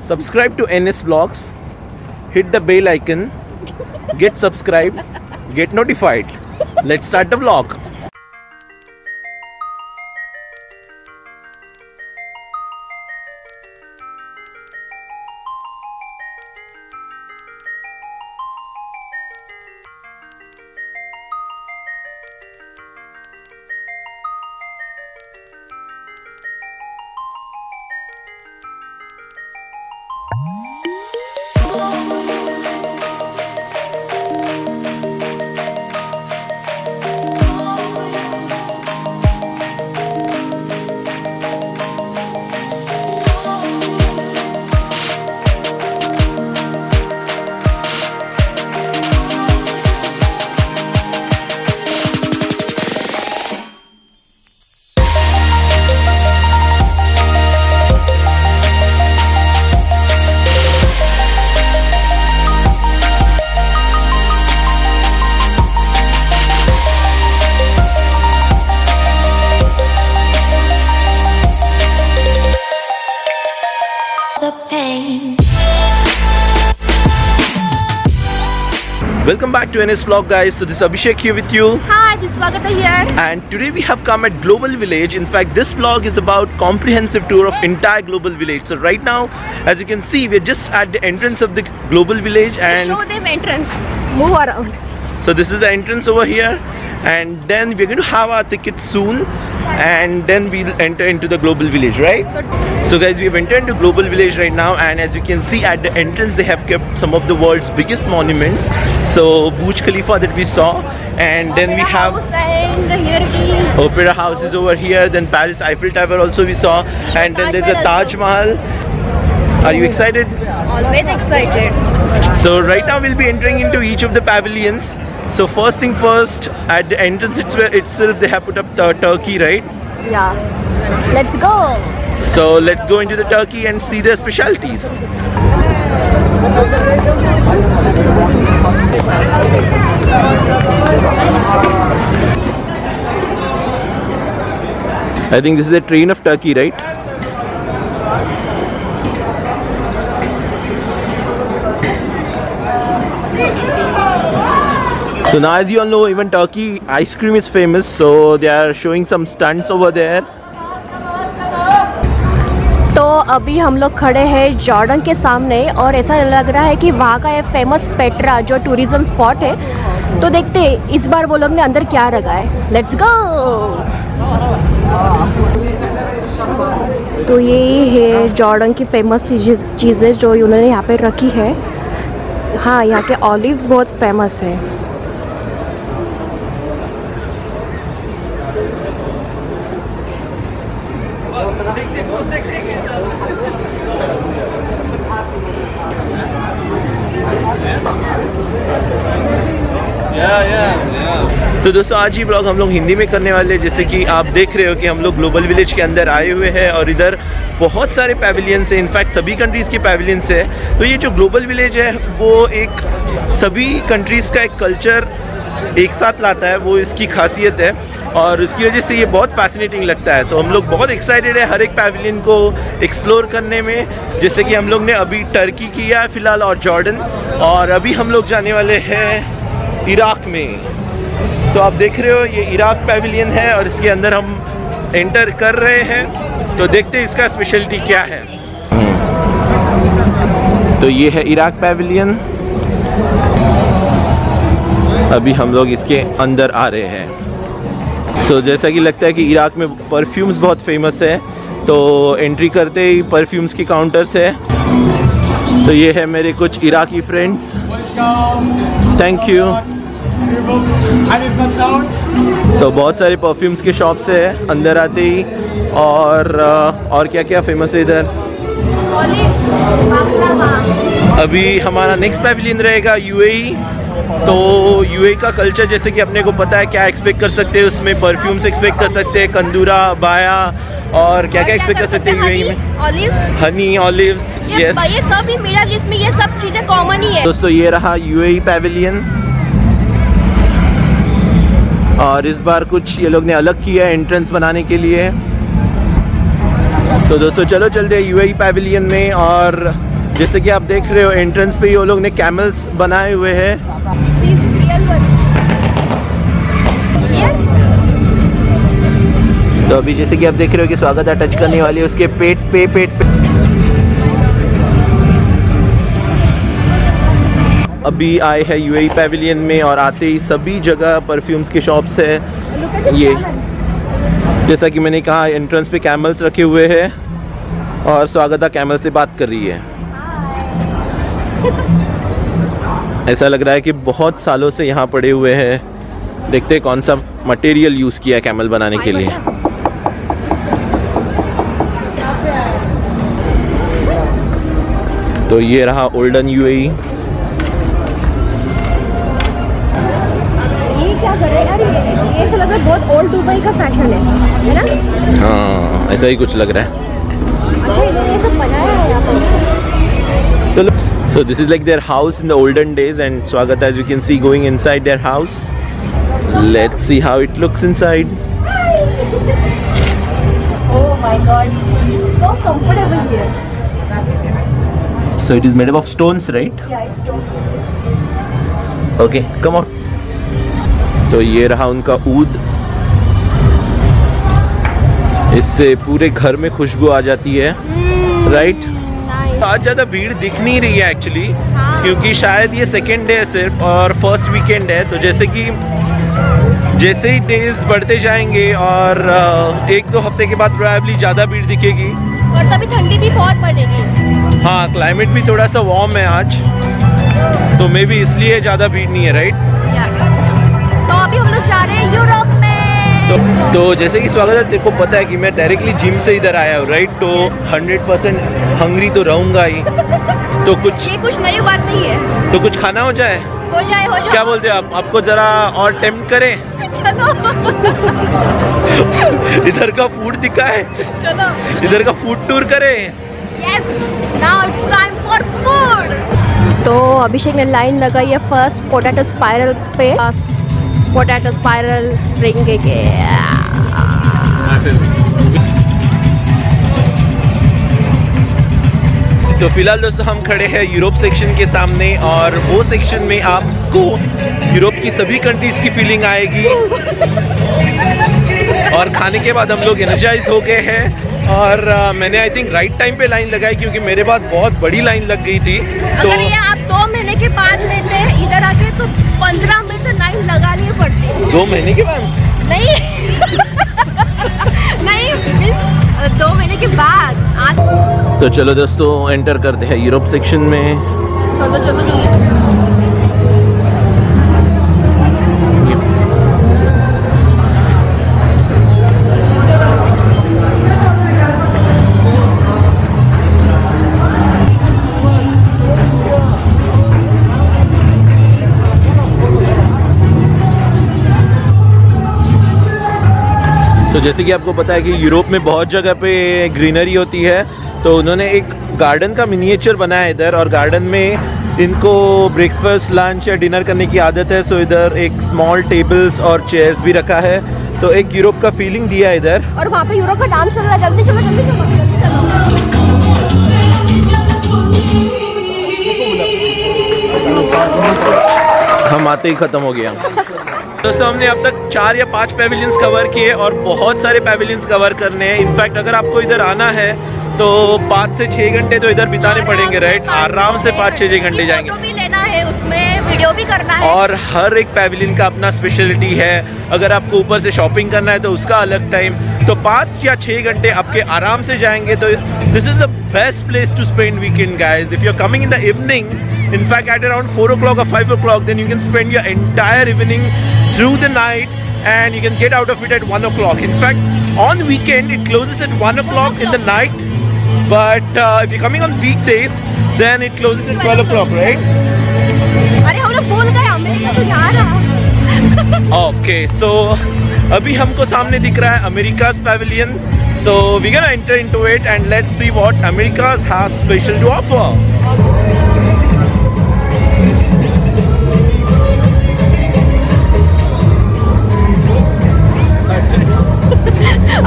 subscribe to NS Vlogs, hit the bell icon, get subscribed, get notified. Let's start the vlog. Welcome back to NS Vlog, guys. So this is Abhishek here with you. Hi, this is Swagata here. And today we have come at Global Village. In fact, this vlog is about comprehensive tour of entire Global Village. So right now, as you can see, we're just at the entrance of the Global Village and show them entrance. Move around. So this is the entrance over here, and then we're going to have our tickets soon, and then we'll enter into the Global Village, right? So guys, we've entered into Global Village right now, and as you can see at the entrance, they have kept some of the world's biggest monuments. So Burj Khalifa that we saw, and then we have Opera House is over here, then Paris Eiffel Tower also we saw, and then there's a Taj Mahal. Are you excited? Always excited. So right now we'll be entering into each of the pavilions. So first thing first, at the entrance itself they have put up the turkey, right? Yeah. Let's go. So let's go into the turkey and see their specialties. I think this is a train of Turkey, right? So now, as you all know, even Turkey ice cream is famous, so they are showing some stunts over there. तो अभी हम लोग खड़े हैं Jordan के सामने, और ऐसा लग रहा है कि वहाँ का ये फेमस पेट्रा जो टूरिज्म स्पॉट है, तो देखते हैं इस बार वो लोग ने अंदर क्या रखा है. Let's go. तो ये है जॉर्डन की फेमस चीज़ें जो उन्होंने यहाँ पे रखी है. हाँ, यहाँ के ऑलिव्स बहुत फेमस है. तो दोस्तों, आज ही ब्लॉग हम लोग हिंदी में करने वाले हैं. जैसे कि आप देख रहे हो कि हम लोग ग्लोबल विलेज के अंदर आए हुए हैं, और इधर बहुत सारे पैविलियंस हैं. इनफैक्ट सभी कंट्रीज़ के पैविलियंस है. तो ये जो ग्लोबल विलेज है वो एक सभी कंट्रीज़ का एक कल्चर एक साथ लाता है, वो इसकी खासियत है, और उसकी वजह से ये बहुत फैसिनेटिंग लगता है. तो हम लोग बहुत एक्साइटेड है हर एक पैविलियन को एक्सप्लोर करने में. जैसे कि हम लोग ने अभी टर्की किया है फ़िलहाल, और जॉर्डन, और अभी हम लोग जाने वाले हैं इराक में. तो आप देख रहे हो ये इराक पैविलियन है, और इसके अंदर हम एंटर कर रहे हैं. तो देखते हैं इसका स्पेशलिटी क्या है. तो ये है इराक पैविलियन. अभी हम लोग इसके अंदर आ रहे हैं. तो जैसा कि लगता है कि इराक में परफ्यूम्स बहुत फेमस है, तो एंट्री करते ही परफ्यूम्स की काउंटर्स है. तो ये है मेरे कुछ इराकी फ्रेंड्स. Thank you. तो बहुत सारे परफ्यूम्स के शॉप्स है अंदर आते ही. और क्या क्या फेमस है इधर. अभी हमारा नेक्स्ट पैविलियन रहेगा यूएई. तो यूएई का कल्चर जैसे कि अपने को पता है, क्या एक्सपेक्ट कर सकते हैं उसमें. परफ्यूम्स एक्सपेक्ट कर सकते हैं, कंदूरा, बाया, और क्या क्या एक्सपेक्ट कर सकते हैं यूएई में. हनी, ऑलिव्स. यस, ये सब भी मिडल ईस्ट में ये सब चीजें कॉमन ही है. दोस्तों, ये रहा यूएई पैविलियन, और इस बार कुछ ये लोग ने अलग किया है एंट्रेंस बनाने के लिए. तो दोस्तों चलो चलते हैं यूएई पैविलियन में और जैसे कि आप देख रहे हो एंट्रेंस पे ये लोग ने कैमल्स बनाए हुए हैं। तो अभी जैसे कि आप देख रहे हो कि स्वागत टच करने वाली है उसके पेट पे। अभी आए हैं यूएई पैविलियन में और आते ही सभी जगह परफ्यूम्स की शॉप्स है। ये जैसा कि मैंने कहा एंट्रेंस पे कैमल्स रखे हुए हैं और स्वागत कैमल से बात कर रही है। ऐसा लग रहा है कि बहुत सालों से यहाँ पड़े हुए हैं। देखते हैं कौन सा मटेरियल यूज़ किया है कैमल बनाने के लिए। तो ये रहा ओल्डन यूएई। ये क्या कर रहे हैं यार, ये ऐसा लग रहा है बहुत ओल्ड दुबई का फैशन है ना? हाँ ऐसा ही कुछ लग रहा है। अच्छा ये सब बनाया है यहाँ पर। So this is like their house in the olden days, and Swagat, as you can see, going inside their house. Let's see how it looks inside. Oh my God, so comfortable here. So it is made up of stones, right? Yeah, it's stones. Okay, come on. तो ये रहा उनका ऊद। इससे पूरे घर में खुशबू आ जाती है, राइट? आज ज़्यादा भीड़ दिख नहीं रही है एक्चुअली, क्योंकि शायद ये सेकेंड डे है सिर्फ और फर्स्ट वीकेंड है। तो जैसे ही डेज बढ़ते जाएंगे और एक दो हफ्ते के बाद प्रोबेबली ज़्यादा भीड़ दिखेगी और तभी ठंडी भी बहुत पड़ेगी। हाँ क्लाइमेट भी थोड़ा सा वार्म है आज, तो मे भी इसलिए ज़्यादा भीड़ नहीं है, राइट? तो अभी हम लोग जा रहे हैं यूरोप में। तो जैसे कि स्वागत है, तेरे को पता है कि मैं डायरेक्टली जिम से इधर आया हूँ, राइट? तो 100% हंग्री तो रहूँगा ही। तो ये कुछ नई बात नहीं है। तो कुछ खाना हो जाए। क्या बोलते हो आप? आपको जरा और टेम्प्ट करें? चलो। इधर का फूड दिखाए, चलो इधर का फूड टूर करें। Yes, now it's time for food. तो अभिषेक ने लाइन लगाई है फर्स्ट पोटैटो स्पाइरल पे। पोटैटो स्पाइरल रिंग के तो फिलहाल दोस्तों हम खड़े हैं यूरोप सेक्शन के सामने और वो सेक्शन में आपको यूरोप की सभी कंट्रीज की फीलिंग आएगी। और खाने के बाद हम लोग एनर्जाइज हो गए हैं और मैंने आई थिंक राइट टाइम पे लाइन लगाई, क्योंकि मेरे बाद बहुत बड़ी लाइन लग गई थी। तो अगर ये आप 2 महीने के बाद लेते हैं इधर आके तो 15 मिनट लाइन लगानी पड़ती है। 2 महीने के बाद? नहीं नहीं 2 महीने के बाद। तो चलो दोस्तों एंटर करते हैं यूरोप सेक्शन में। चलो चलो चलो। तो जैसे कि आपको पता है कि यूरोप में बहुत जगह पे ग्रीनरी होती है, तो उन्होंने एक गार्डन का मिनिएचर बनाया है इधर। और गार्डन में इनको ब्रेकफास्ट, लंच या डिनर करने की आदत है, सो इधर एक स्मॉल टेबल्स और चेयर्स भी रखा है। तो एक यूरोप का फीलिंग दिया है इधर। और वहाँ पे यूरोप का डांस चल रहा है। जल्दी चलो जल्दी चलो हम आते ही खत्म हो गया। दोस्तों हमने अब तक 4 या 5 पैविलियंस कवर किए और बहुत सारे पैविलियंस कवर करने हैं। इनफैक्ट अगर आपको इधर आना है तो 5 से 6 घंटे तो इधर बिताने पड़ेंगे, राइट? आराम से 5-6 घंटे जाएंगे। फोटो भी लेना है, उसमें वीडियो भी करना है। और हर एक पैविलियन का अपना स्पेशलिटी है। अगर आपको ऊपर से शॉपिंग करना है तो उसका अलग टाइम। तो 5 या 6 घंटे आपके आराम से जाएंगे। तो this is the best place to spend weekend guys. If you are coming in the evening, in fact at around 4 o'clock or 5 o'clock, then you can spend your entire evening through the night and you can get out of it at 1 o'clock. In fact on weekend it closes at 1 o'clock in the night, but if you're coming on weekdays then it closes at 12 o'clock, right? अरे हम लोग भूल गए, America तो यहाँ रहा। Okay, so अभी हमको सामने दिख रहा है America's Pavilion. So we're gonna enter into it and let's see what America's has special to offer.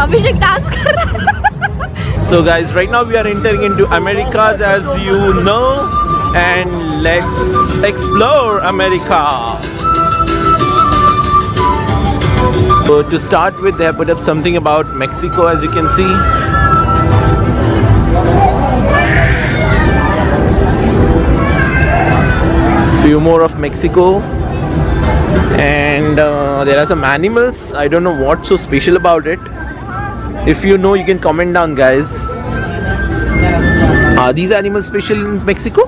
Abhishek dance कर रहा है। So guys, right now we are entering into Americas, as you know, and let's explore America. So to start with, they have put up something about Mexico, as you can see. Few more of Mexico, and there are some animals. I don't know what's so special about it. If you know, you can comment down, guys. Are these animals special in Mexico?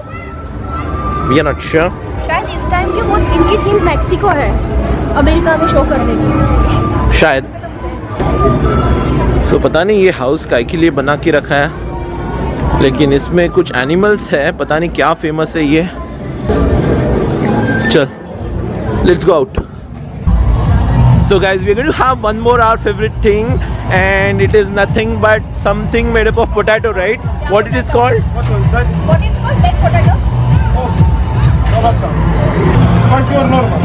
We are not sure. शायद इस time की वो इनकी theme Mexico है, America में show करने की शायद। So पता नहीं ये हाउस काय के लिए बना के रखा है, लेकिन इसमें कुछ एनिमल्स है, पता नहीं क्या फेमस है ये। चल, let's go out. So guys, we're going to have one more our favorite thing, and it is nothing but something made up of potato, right? Yeah. What it is called? What is called baked potato? Spicy or normal?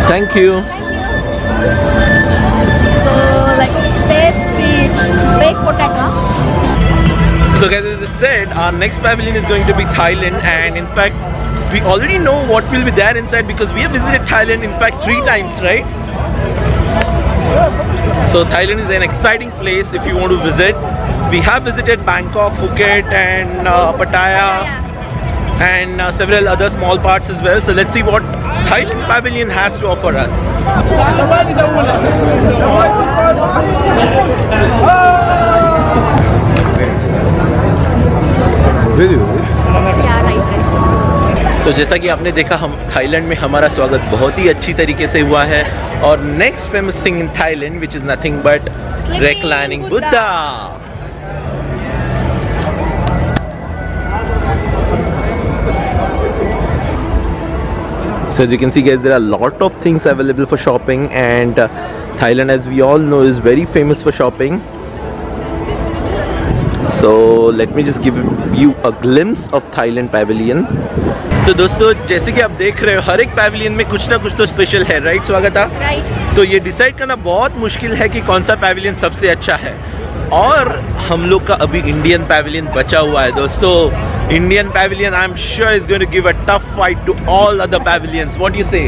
Thank you. So like space sweet baked potato. So guys, as I said, our next pavilion is going to be Thailand, and in fact we already know what will be there inside because we have visited Thailand in fact 3 times, right? So Thailand is an exciting place if you want to visit. We have visited Bangkok, Phuket and Pattaya and several other small parts as well. So let's see what Thailand pavilion has to offer us. Yeah, right. तो जैसा कि आपने देखा, हम Thailand में हमारा स्वागत बहुत ही अच्छी तरीके से हुआ है, और next famous thing in Thailand which is nothing but reclining Buddha. So as you can see, guys, there are a lot of things available for shopping, and Thailand, as we all know, is very famous for shopping. So let me just give you a glimpse of Thailand pavilion. तो दोस्तों, जैसे कि आप देख रहे हो, हर एक pavilion में कुछ ना कुछ तो स्पेशल है, राइट स्वागता? Right. तो ये डिसाइड करना बहुत मुश्किल है कि कौन सा पैविलियन सबसे अच्छा है, और हम लोग का अभी इंडियन पैविलियन बचा हुआ है दोस्तों। Indian pavilion I am sure is going to give a tough fight to all other pavilions. What you say?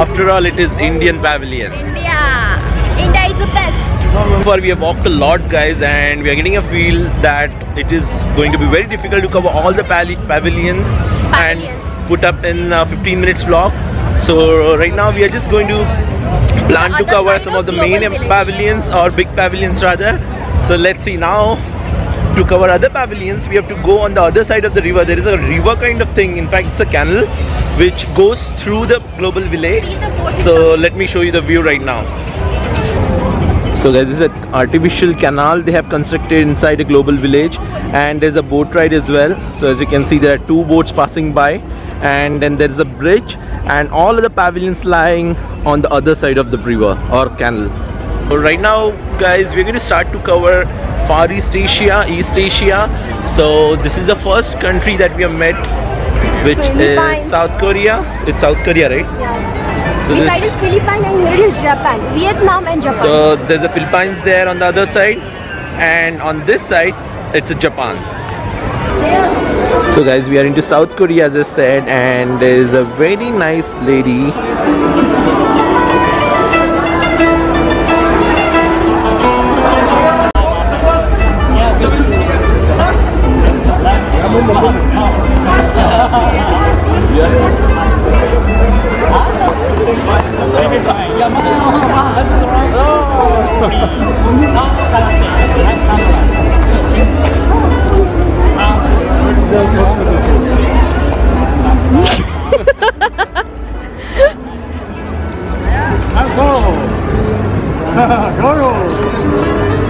After all it is Indian pavilion. India is the best. For we have walked a lot, guys, and we are getting a feel that it is going to be very difficult to cover all the pavilions and put up in 15 minutes vlog. So right now we are just going to plan to cover some of the main pavilions, or big pavilions rather. So let's see now. To cover other pavilions, we have to go on the other side of the river. There is a river kind of thing. In fact, it's a canal which goes through the global village. So let me show you the view right now. So guys, this is an artificial canal they have constructed inside a global village, and there's a boat ride as well. So as you can see, there are 2 boats passing by, and then there is a bridge, and all of the pavilions lying on the other side of the river or canal. So right now, guys, we're going to start to cover Far East Asia, East Asia. So this is the first country that we have met, which is South Korea. It's South Korea, right? Yeah. So this side is Philippines and here is Japan, Vietnam and Japan. So there's the Philippines there on the other side, and on this side it's Japan. So guys, we are into South Korea, as I said, and there is a very nice lady.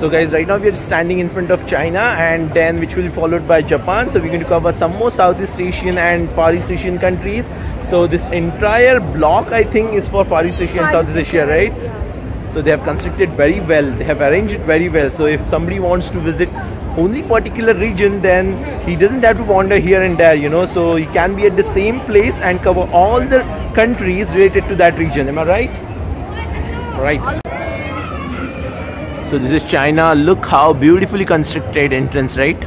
So guys, right now we are standing in front of China, and then which will be followed by Japan. So we're going to cover some more Southeast Asian and Far East Asian countries. So this entire block, I think, is for Far East Asia and Southeast Asia, right? So they have constructed very well. They have arranged it very well. So if somebody wants to visit only particular region, then he doesn't have to wander here and there, you know. So he can be at the same place and cover all the countries related to that region. Am I right? Right. So this is China. Look how beautifully constructed entrance, right?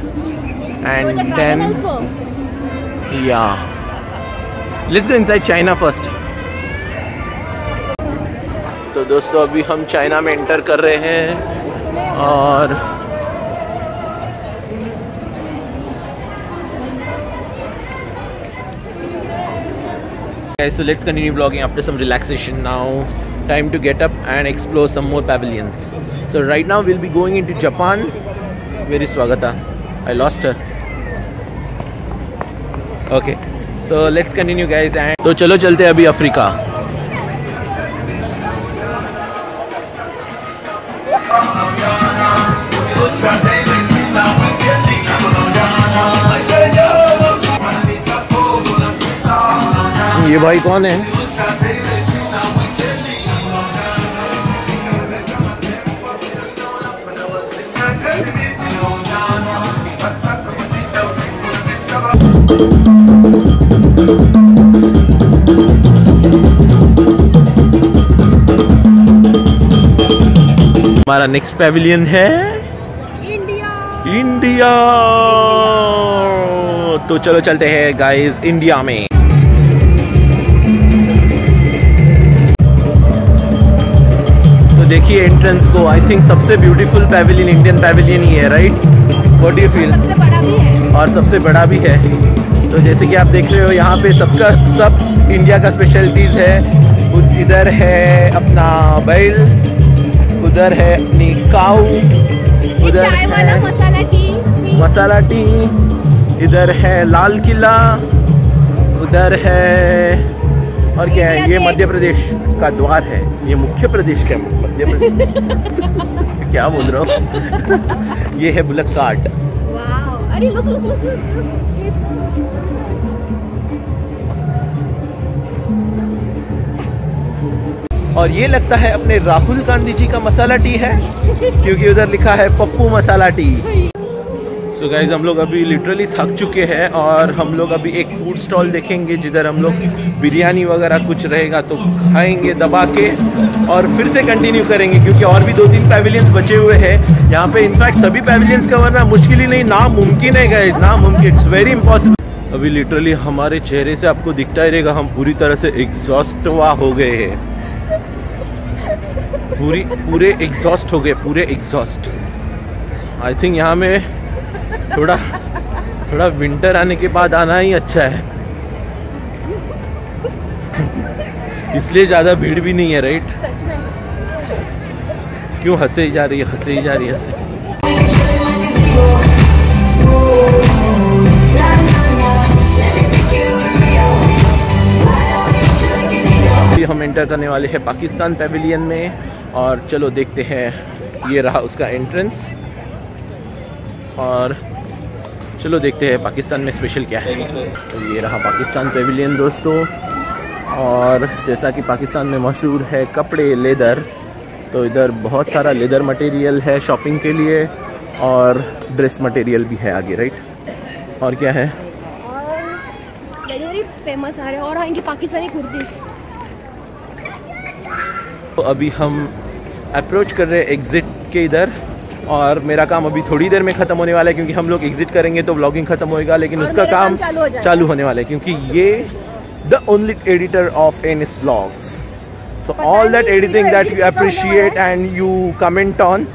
And then yeah. Let's go inside China first. तो दोस्तों अभी हम China में enter कर रहे हैं और so let's continue vlogging after some relaxation now. Time to get up and explore some more pavilions. So right now we'll be going into Japan. Where is Swagata? I lost her. Okay. So let's continue guys and तो चलो चलते हैं अभी Africa. ये भाई कौन है? हमारा नेक्स्ट पैविलियन है इंडिया। तो चलो चलते हैं गाइस इंडिया में। तो देखिए एंट्रेंस को, आई थिंक सबसे ब्यूटीफुल पैविलियन इंडियन पैविलियन ही है, right? What do you feel? सबसे बड़ा भी है और सबसे बड़ा भी है। तो जैसे कि आप देख रहे हो यहाँ पे सब इंडिया का स्पेशलिटीज है। इधर है अपना बैल, उधर है अपनी काऊ, उधर है मसाला टी, इधर है लाल किला, उधर है और क्या है, ये मध्य प्रदेश का द्वार है। ये मुख्य प्रदेश का मध्य प्रदेश क्या बोल रहा हूँ ये है बुलक कार्ट। अरे look. और ये लगता है अपने राहुल गांधी जी का मसाला टी है, क्योंकि उधर लिखा है पप्पू मसाला टी। सो गाइज हम लोग अभी लिटरली थक चुके हैं और हम लोग अभी एक फूड स्टॉल देखेंगे जिधर हम लोग बिरयानी वगैरह कुछ रहेगा तो खाएंगे दबा के और फिर से कंटिन्यू करेंगे, क्योंकि और भी 2-3 पैविलियंस बचे हुए हैं यहाँ पे। इनफैक्ट सभी पैविलियंस कवर करना मुश्किल ही नहीं, नामुमकिन है गाइज, नामुमकिन, इट्स वेरी इम्पॉसिबल। अभी लिटरली हमारे चेहरे से आपको दिखता ही रहेगा, हम पूरी तरह से एग्जॉस्ट हो गए हैं, पूरे एग्जॉस्ट हो गए, पूरे एग्जॉस्ट। आई थिंक यहाँ में थोड़ा विंटर आने के बाद आना ही अच्छा है, इसलिए ज़्यादा भीड़ भी नहीं है, राइट? सच में। क्यों हंसे ही जा रही है, हम एंटर करने वाले हैं पाकिस्तान पैविलियन में और चलो देखते हैं। ये रहा उसका एंट्रेंस और चलो देखते हैं पाकिस्तान में स्पेशल क्या है। तो ये रहा पाकिस्तान पैविलियन दोस्तों, और जैसा कि पाकिस्तान में मशहूर है कपड़े, लेदर, तो इधर बहुत सारा लेदर मटेरियल है शॉपिंग के लिए और ड्रेस मटेरियल भी है आगे, राइट? और क्या है, और लेदर फेमस आ रहे हैं और आएंगे पाकिस्तानी कुर्तीस। तो अभी हम अप्रोच कर रहे हैं एग्ज़िट के इधर, और मेरा काम अभी थोड़ी देर में ख़त्म होने वाला है, क्योंकि हम लोग एग्ज़िट करेंगे तो व्लॉगिंग ख़त्म होएगा, लेकिन उसका काम चालू होने वाला है, क्योंकि ये the only editor of NS vlogs. So all that editing that you appreciate and you comment on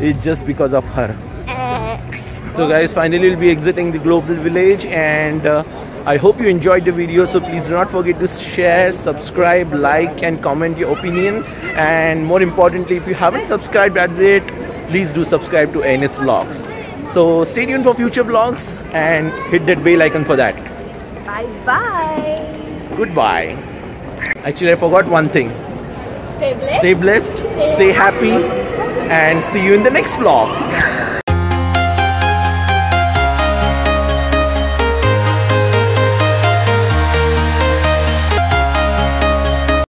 is just because of her. So guys, finally we'll be exiting the global village, and I hope you enjoyed the video. So please do not forget to share, subscribe, like and comment your opinion, and more importantly, if you haven't subscribed as yet, please do subscribe to NS Vlogs. So stay tuned for future vlogs and hit that bell icon for that. Bye. Goodbye. Actually, I forgot one thing. Stay blessed. Stay blessed, stay happy and see you in the next vlog.